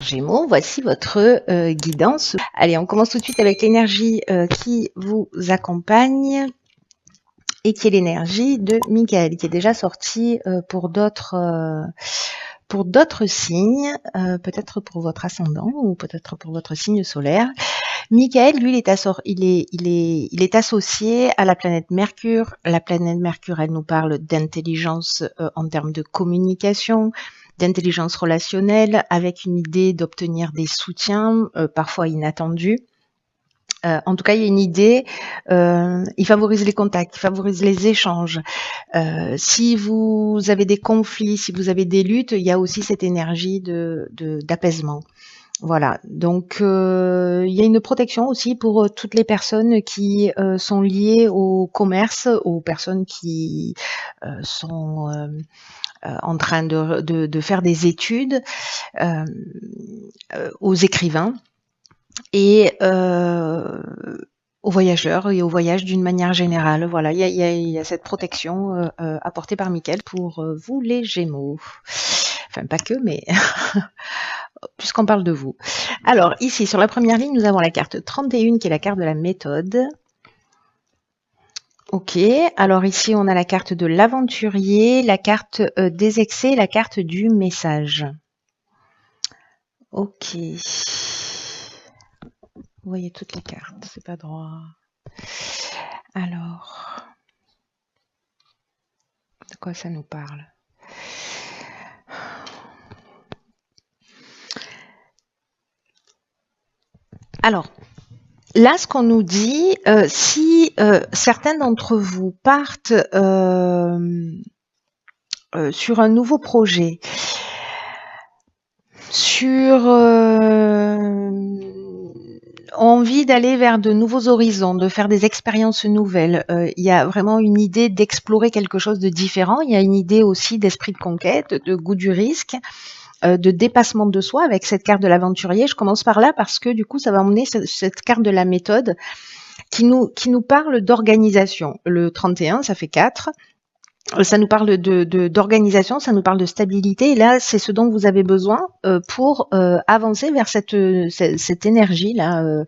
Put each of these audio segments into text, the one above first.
Gémeaux, voici votre guidance. Allez, on commence tout de suite avec l'énergie qui vous accompagne et qui est l'énergie de Michael, qui est déjà sortie pour d'autres signes, peut-être pour votre ascendant ou peut-être pour votre signe solaire. Michael, lui, il est associé à la planète Mercure. La planète Mercure, elle nous parle d'intelligence en termes de communication, d'intelligence relationnelle, avec une idée d'obtenir des soutiens, parfois inattendus. En tout cas, il y a une idée, il favorise les contacts, il favorise les échanges. Si vous avez des conflits, si vous avez des luttes, il y a aussi cette énergie d'apaisement. Voilà, donc il y a une protection aussi pour toutes les personnes qui sont liées au commerce, aux personnes qui sont en train de faire des études, aux écrivains et aux voyageurs et au voyage d'une manière générale. Voilà, il y a cette protection apportée par Michael pour vous les Gémeaux. Enfin, pas que, mais puisqu'on parle de vous. Alors, ici, sur la première ligne, nous avons la carte 31, qui est la carte de la méthode. Ok, alors ici, on a la carte de l'aventurier, la carte des excès, la carte du message. Ok. Vous voyez toutes les cartes, c'est pas droit. Alors, de quoi ça nous parle? Alors, là, ce qu'on nous dit, si certains d'entre vous partent sur un nouveau projet, sur envie d'aller vers de nouveaux horizons, de faire des expériences nouvelles, il y a vraiment une idée d'explorer quelque chose de différent. Il y a une idée aussi d'esprit de conquête, de goût du risque, de dépassement de soi avec cette carte de l'aventurier. Je commence par là parce que du coup, ça va emmener cette carte de la méthode qui nous parle d'organisation. Le 31, ça fait 4. Ça nous parle d'organisation, ça nous parle de stabilité. Et là, c'est ce dont vous avez besoin pour avancer vers cette énergie-là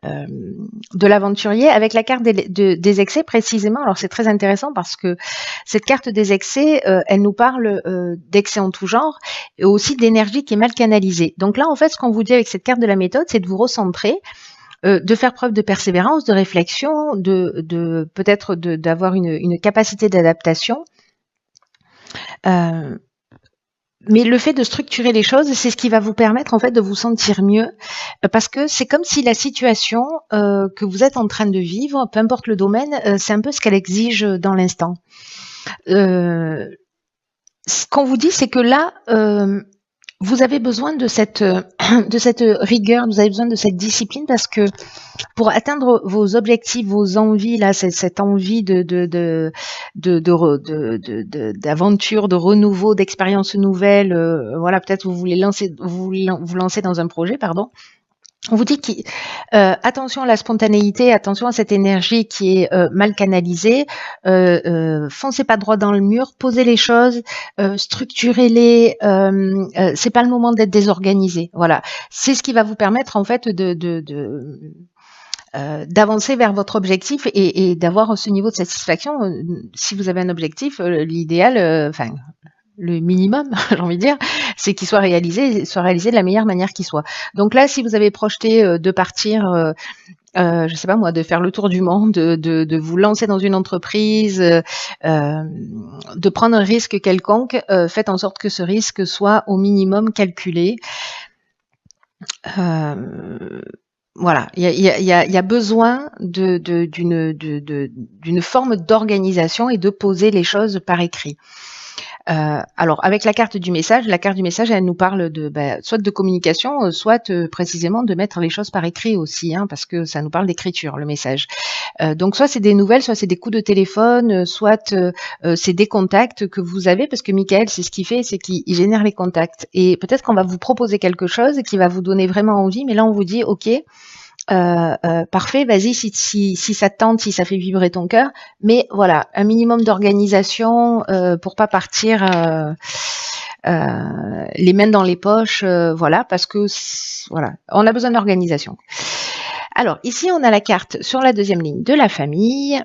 de l'aventurier avec la carte des excès précisément. Alors, c'est très intéressant parce que cette carte des excès, elle nous parle d'excès en tout genre et aussi d'énergie qui est mal canalisée. Donc là, en fait, ce qu'on vous dit avec cette carte de la méthode, c'est de vous recentrer, de faire preuve de persévérance, de réflexion, peut-être d'avoir une capacité d'adaptation. Mais le fait de structurer les choses, c'est ce qui va vous permettre en fait de vous sentir mieux, parce que c'est comme si la situation que vous êtes en train de vivre, peu importe le domaine, c'est un peu ce qu'elle exige dans l'instant. Ce qu'on vous dit, c'est que là, vous avez besoin de cette rigueur, vous avez besoin de cette discipline parce que pour atteindre vos objectifs, vos envies, là, cette envie d'aventure, de renouveau, d'expériences nouvelles, voilà, peut-être vous voulez vous lancer dans un projet, pardon. On vous dit attention à la spontanéité, attention à cette énergie qui est mal canalisée. Foncez pas droit dans le mur, posez les choses, structurez-les. C'est pas le moment d'être désorganisé. Voilà, c'est ce qui va vous permettre en fait d'avancer vers votre objectif et d'avoir ce niveau de satisfaction. Si vous avez un objectif, l'idéal, enfin le minimum, j'ai envie de dire, c'est qu'il soit réalisé de la meilleure manière qu'il soit. Donc là, si vous avez projeté de partir, je sais pas moi, de faire le tour du monde, de vous lancer dans une entreprise, de prendre un risque quelconque, faites en sorte que ce risque soit au minimum calculé. Voilà, il y a besoin d'une forme d'organisation et de poser les choses par écrit. Alors, avec la carte du message, elle nous parle soit de communication, soit précisément de mettre les choses par écrit aussi, hein, parce que ça nous parle d'écriture, le message. Donc, soit c'est des nouvelles, soit c'est des coups de téléphone, soit c'est des contacts que vous avez, parce que Michael, c'est ce qu'il fait, c'est qu'il génère les contacts. Et peut-être qu'on va vous proposer quelque chose qui va vous donner vraiment envie, mais là, on vous dit, OK, parfait, vas-y, si ça te tente, si ça fait vibrer ton cœur, mais voilà, un minimum d'organisation pour pas partir les mains dans les poches, voilà, parce que voilà, on a besoin d'organisation. Alors ici, on a la carte sur la deuxième ligne de la famille.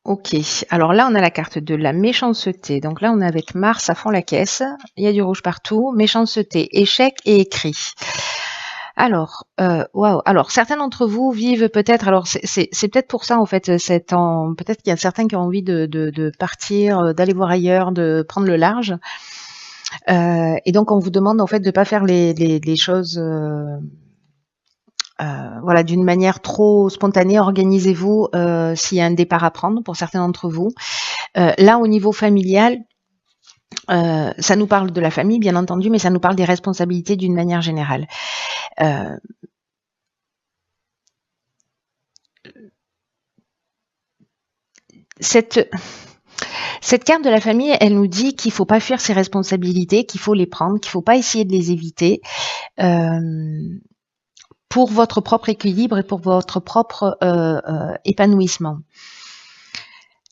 Ok, alors là, on a la carte de la méchanceté. Donc là, on est avec Mars à fond la caisse. Il y a du rouge partout. Méchanceté, échec et écrit. Alors, waouh. Alors, certains d'entre vous vivent peut-être. Alors, c'est peut-être pour ça en fait. Peut-être qu'il y a certains qui ont envie de partir, d'aller voir ailleurs, de prendre le large. Et donc, on vous demande en fait de pas faire les choses. Voilà, d'une manière trop spontanée, organisez-vous s'il y a un départ à prendre pour certains d'entre vous. Là, au niveau familial, ça nous parle de la famille, bien entendu, mais ça nous parle des responsabilités d'une manière générale. Cette carte de la famille, elle nous dit qu'il ne faut pas fuir ses responsabilités, qu'il faut les prendre, qu'il ne faut pas essayer de les éviter. Pour votre propre équilibre et pour votre propre épanouissement.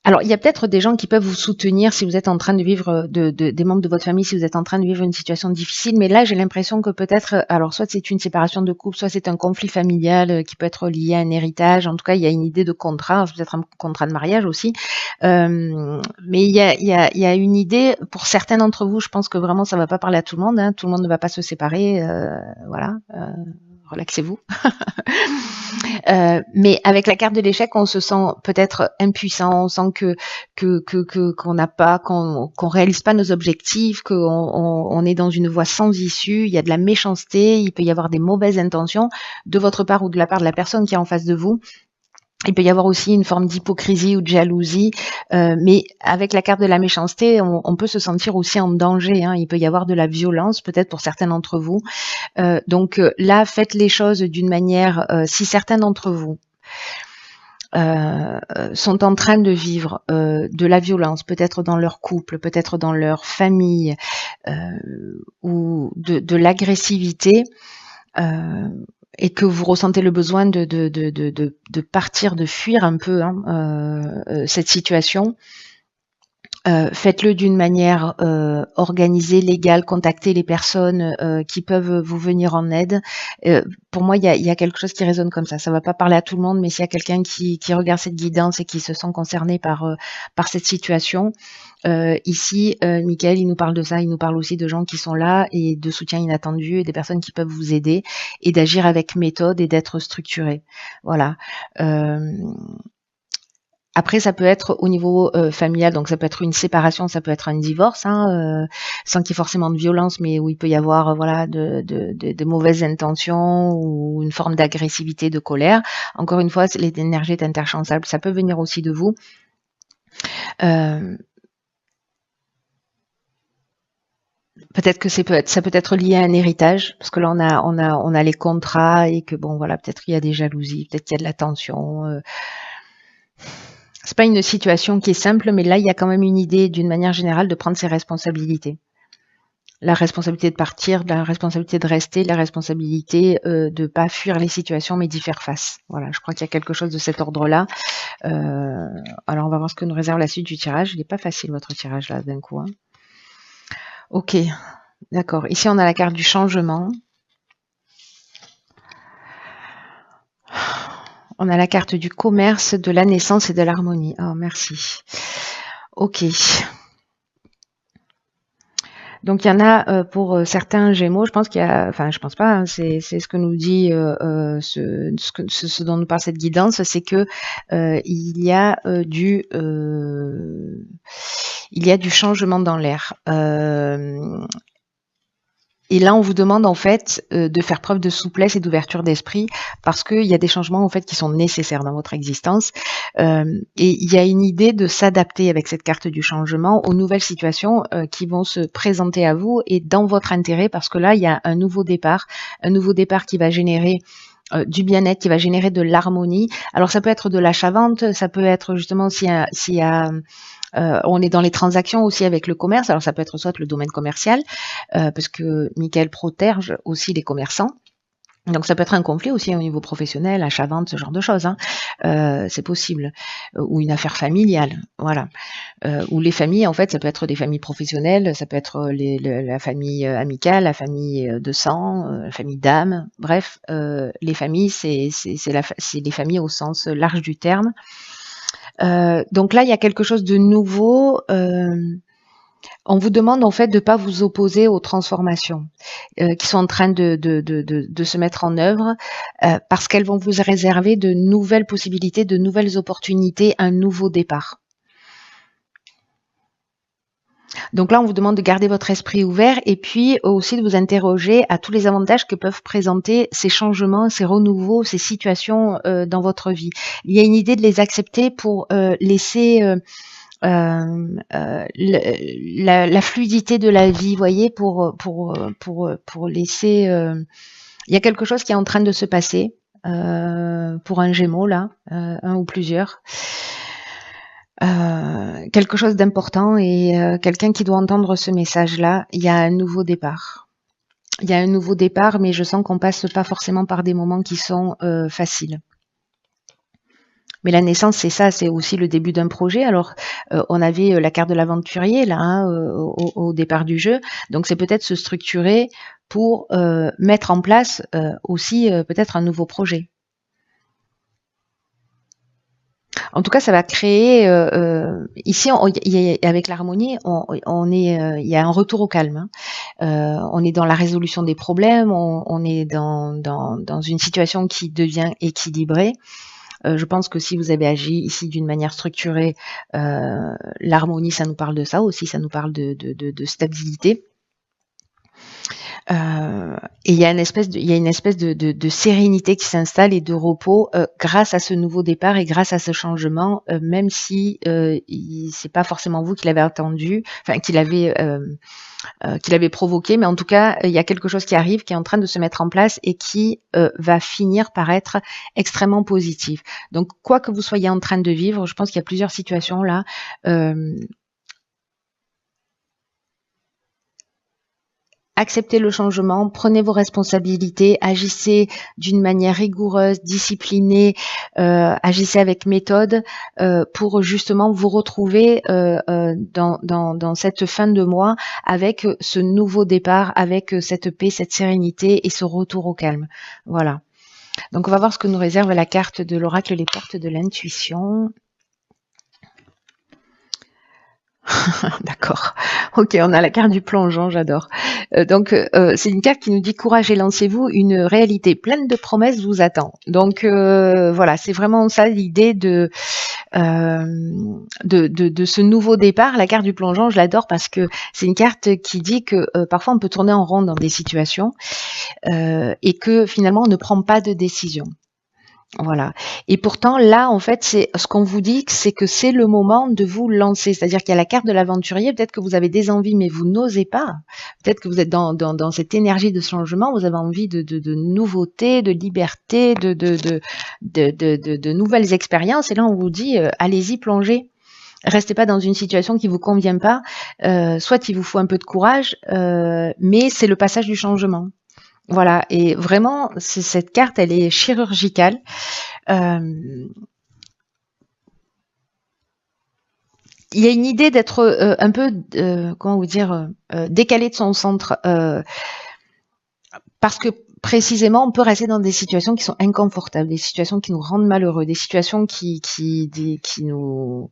Alors, il y a peut-être des gens qui peuvent vous soutenir si vous êtes en train de vivre, des membres de votre famille, si vous êtes en train de vivre une situation difficile, mais là, j'ai l'impression que peut-être, alors soit c'est une séparation de couple, soit c'est un conflit familial qui peut être lié à un héritage, en tout cas, il y a une idée de contrat, peut-être un contrat de mariage aussi, mais il y a une idée, pour certains d'entre vous, je pense que vraiment, ça va pas parler à tout le monde, hein, tout le monde ne va pas se séparer, voilà, relaxez-vous. Mais avec la carte de l'échec, on se sent peut-être impuissant, on sent qu'on n'a pas, qu'on réalise pas nos objectifs, qu'on est dans une voie sans issue. Il y a de la méchanceté, il peut y avoir des mauvaises intentions de votre part ou de la part de la personne qui est en face de vous. Il peut y avoir aussi une forme d'hypocrisie ou de jalousie, mais avec la carte de la méchanceté, on peut se sentir aussi en danger, hein. Il peut y avoir de la violence, peut-être pour certains d'entre vous. Donc là, faites les choses d'une manière, si certains d'entre vous sont en train de vivre de la violence, peut-être dans leur couple, peut-être dans leur famille, ou de l'agressivité, et que vous ressentez le besoin de partir, de fuir un peu cette situation, faites-le d'une manière organisée, légale, contactez les personnes qui peuvent vous venir en aide. Pour moi, il y a quelque chose qui résonne comme ça. Ça va pas parler à tout le monde, mais s'il y a quelqu'un qui regarde cette guidance et qui se sent concerné par cette situation, ici, Michael, il nous parle de ça, il nous parle aussi de gens qui sont là et de soutien inattendu et des personnes qui peuvent vous aider et d'agir avec méthode et d'être structuré. Voilà. Après, ça peut être au niveau familial, donc ça peut être une séparation, ça peut être un divorce, sans qu'il y ait forcément de violence, mais où il peut y avoir voilà de mauvaises intentions ou une forme d'agressivité, de colère. Encore une fois, l'énergie est interchangeable, ça peut venir aussi de vous. Peut-être que ça peut être lié à un héritage, parce que là on a les contrats et que bon voilà, peut-être qu'il y a des jalousies, peut-être qu'il y a de la tension. C'est pas une situation qui est simple, mais là, il y a quand même une idée, d'une manière générale, de prendre ses responsabilités. La responsabilité de partir, la responsabilité de rester, la responsabilité de pas fuir les situations, mais d'y faire face. Voilà, je crois qu'il y a quelque chose de cet ordre-là. Alors, on va voir ce que nous réserve la suite du tirage. Il n'est pas facile, votre tirage, là, d'un coup. Hein. Ok, d'accord. Ici, on a la carte du changement. On a la carte du commerce, de la naissance et de l'harmonie. Oh, merci. Ok. Donc il y en a pour certains Gémeaux, je pense qu'il y a, enfin je pense pas, hein, c'est ce que nous dit ce dont nous parle cette guidance, c'est que il y a du changement dans l'air. Et là, on vous demande en fait de faire preuve de souplesse et d'ouverture d'esprit parce qu'il y a des changements en fait qui sont nécessaires dans votre existence. Et il y a une idée de s'adapter avec cette carte du changement aux nouvelles situations qui vont se présenter à vous et dans votre intérêt parce que là, il y a un nouveau départ qui va générer du bien-être, qui va générer de l'harmonie. Alors ça peut être de l'achat-vente, ça peut être justement s'il y a on est dans les transactions aussi avec le commerce, alors ça peut être soit le domaine commercial, parce que Michael protège aussi les commerçants. Donc ça peut être un conflit aussi au niveau professionnel, achat-vente, ce genre de choses, hein. C'est possible. Ou une affaire familiale, voilà. Ou les familles, en fait, ça peut être des familles professionnelles, ça peut être la famille amicale, la famille de sang, la famille d'âme. Bref, les familles, c'est les familles au sens large du terme. Donc là, il y a quelque chose de nouveau. On vous demande en fait de ne pas vous opposer aux transformations qui sont en train de se mettre en œuvre parce qu'elles vont vous réserver de nouvelles possibilités, de nouvelles opportunités, un nouveau départ. Donc là, on vous demande de garder votre esprit ouvert et puis aussi de vous interroger à tous les avantages que peuvent présenter ces changements, ces renouveaux, ces situations dans votre vie. Il y a une idée de les accepter pour laisser la fluidité de la vie, voyez, pour laisser. Il y a quelque chose qui est en train de se passer pour un Gémeaux là, un ou plusieurs. Quelque chose d'important et quelqu'un qui doit entendre ce message-là. Il y a un nouveau départ. Il y a un nouveau départ, mais je sens qu'on passe pas forcément par des moments qui sont faciles. Mais la naissance, c'est ça, c'est aussi le début d'un projet. Alors, on avait la carte de l'aventurier là hein, au départ du jeu, donc c'est peut-être se structurer pour mettre en place aussi peut-être un nouveau projet. En tout cas, ça va créer ici avec l'harmonie, il y a un retour au calme. Hein. On est dans la résolution des problèmes, on est dans une situation qui devient équilibrée. Je pense que si vous avez agi ici d'une manière structurée, l'harmonie, ça nous parle de ça aussi, ça nous parle de stabilité. Et il y a une espèce de sérénité qui s'installe et de repos grâce à ce nouveau départ et grâce à ce changement, même si c'est pas forcément vous qui l'avez attendu, enfin qui l'avez provoqué, mais en tout cas il y a quelque chose qui arrive, qui est en train de se mettre en place et qui va finir par être extrêmement positif. Donc quoi que vous soyez en train de vivre, je pense qu'il y a plusieurs situations là. Acceptez le changement, prenez vos responsabilités, agissez d'une manière rigoureuse, disciplinée, agissez avec méthode pour justement vous retrouver dans cette fin de mois avec ce nouveau départ, avec cette paix, cette sérénité et ce retour au calme. Voilà. Donc on va voir ce que nous réserve la carte de l'oracle, les portes de l'intuition. D'accord. Ok, on a la carte du plongeon, j'adore. Donc, c'est une carte qui nous dit courage et lancez-vous, une réalité pleine de promesses vous attend. Donc, voilà, c'est vraiment ça l'idée de ce nouveau départ. La carte du plongeon, je l'adore parce que c'est une carte qui dit que parfois on peut tourner en rond dans des situations et que finalement on ne prend pas de décision. Voilà. Et pourtant, là, en fait, c'est ce qu'on vous dit, c'est que c'est le moment de vous lancer. C'est-à-dire qu'il y a la carte de l'aventurier. Peut-être que vous avez des envies, mais vous n'osez pas. Peut-être que vous êtes dans cette énergie de changement. Vous avez envie de nouveautés, de liberté, de nouvelles expériences. Et là, on vous dit, allez-y, plongez. Restez pas dans une situation qui vous convient pas. Soit il vous faut un peu de courage, mais c'est le passage du changement. Voilà, et vraiment, cette carte, elle est chirurgicale. Il y a une idée d'être un peu, comment vous dire, décalé de son centre, parce que précisément, on peut rester dans des situations qui sont inconfortables, des situations qui nous rendent malheureux, des situations qui nous,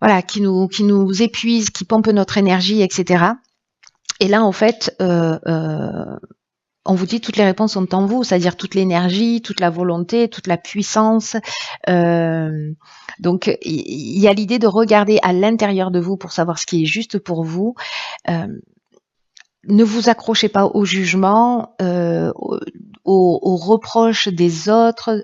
voilà, qui nous épuisent, qui pompent notre énergie, etc. Et là, en fait, on vous dit toutes les réponses sont en vous, c'est-à-dire toute l'énergie, toute la volonté, toute la puissance. Donc, il y a l'idée de regarder à l'intérieur de vous pour savoir ce qui est juste pour vous. Ne vous accrochez pas au jugement, aux reproches des autres.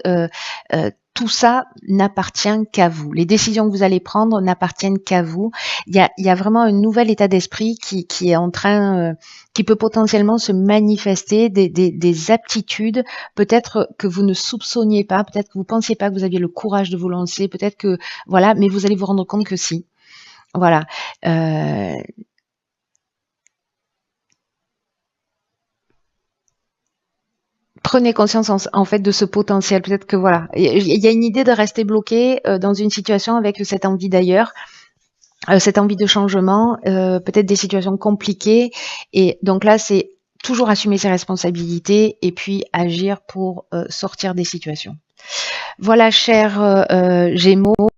Tout ça n'appartient qu'à vous. Les décisions que vous allez prendre n'appartiennent qu'à vous. Il y a vraiment un nouvel état d'esprit qui est en train, qui peut potentiellement se manifester, des aptitudes, peut-être que vous ne soupçonniez pas, peut-être que vous pensiez pas que vous aviez le courage de vous lancer, peut-être que, voilà, mais vous allez vous rendre compte que si. Voilà. prenez conscience en fait de ce potentiel. Peut-être que voilà, il y a une idée de rester bloqué dans une situation avec cette envie d'ailleurs, cette envie de changement, peut-être des situations compliquées. Et donc là, c'est toujours assumer ses responsabilités et puis agir pour sortir des situations. Voilà, chers Gémeaux,